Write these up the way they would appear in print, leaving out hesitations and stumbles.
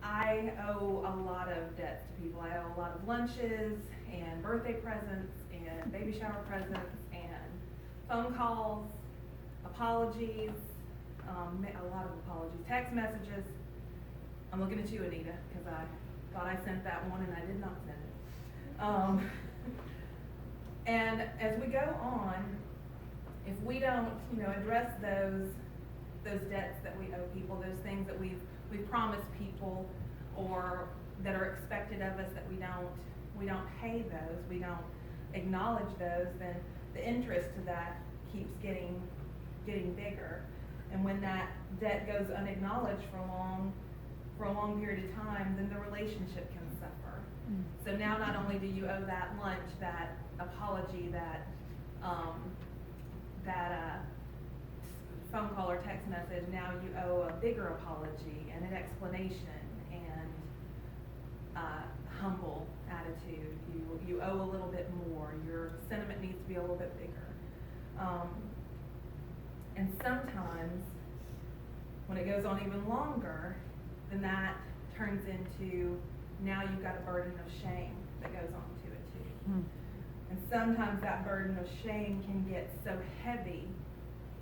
I owe a lot of debts to people. I owe a lot of lunches and birthday presents and baby shower presents and phone calls, apologies, a lot of apologies, text messages. I'm looking at you, Anita, because I thought I sent that one and I did not send it. And as we go on, if we don't, address those debts that we owe people, those things that we've promised people or that are expected of us that we don't pay those, we don't acknowledge those, then the interest to that keeps getting bigger. And when that debt goes unacknowledged for a long period of time, then the relationship can suffer. So now not only do you owe that lunch, that apology, that phone call or text message, now you owe a bigger apology and an explanation and humble attitude. You owe a little bit more. Your sentiment needs to be a little bit bigger. And sometimes when it goes on even longer, then that turns into, now you've got a burden of shame that goes on to it too. And sometimes that burden of shame can get so heavy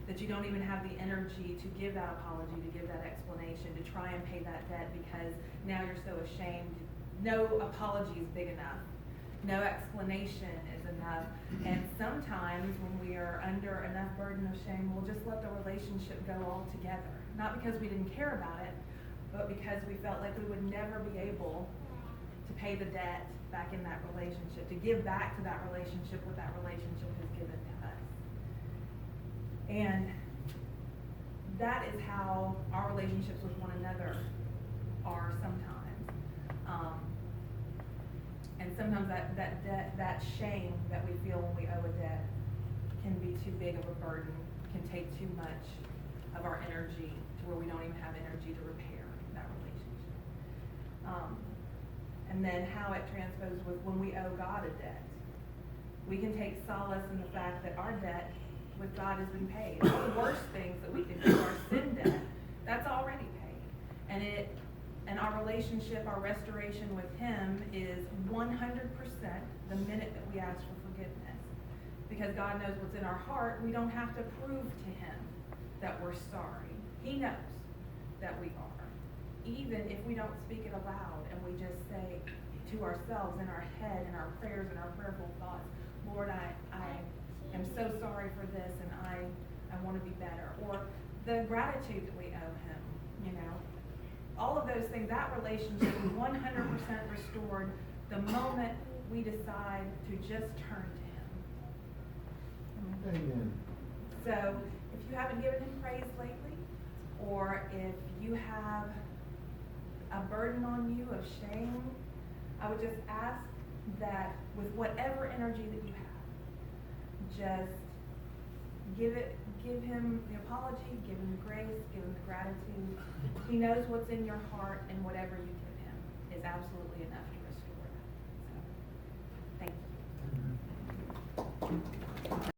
that you don't even have the energy to give that apology, to give that explanation, to try and pay that debt, because now you're so ashamed. No apology is big enough. No explanation is enough. And sometimes when we are under enough burden of shame, we'll just let the relationship go altogether. Not because we didn't care about it, but because we felt like we would never be able to pay the debt back in that relationship, to give back to that relationship what that relationship has given to us. And that is how our relationships with one another are sometimes. And sometimes that debt, that shame that we feel when we owe a debt can be too big of a burden, can take too much of our energy to where we don't even have energy to repair that relationship. And then how it transposes with when we owe God a debt. We can take solace in the fact that our debt with God has been paid. The worst things that we can do, our sin debt, that's already paid. And our relationship, our restoration with Him is 100% the minute that we ask for forgiveness. Because God knows what's in our heart. We don't have to prove to Him that we're sorry. He knows that we are. Even if we don't speak it aloud and we just say to ourselves in our head, in our prayers and our prayerful thoughts, Lord, I am so sorry for this and I want to be better. Or the gratitude that we owe Him, all of those things, that relationship is 100% restored the moment we decide to just turn to Him. Amen. So if you haven't given Him praise lately, or if you have a burden on you of shame, I would just ask that with whatever energy that you have, just give Him the apology, give Him the grace, give Him the gratitude. He knows what's in your heart, and whatever you give Him is absolutely enough to restore that. So, thank you.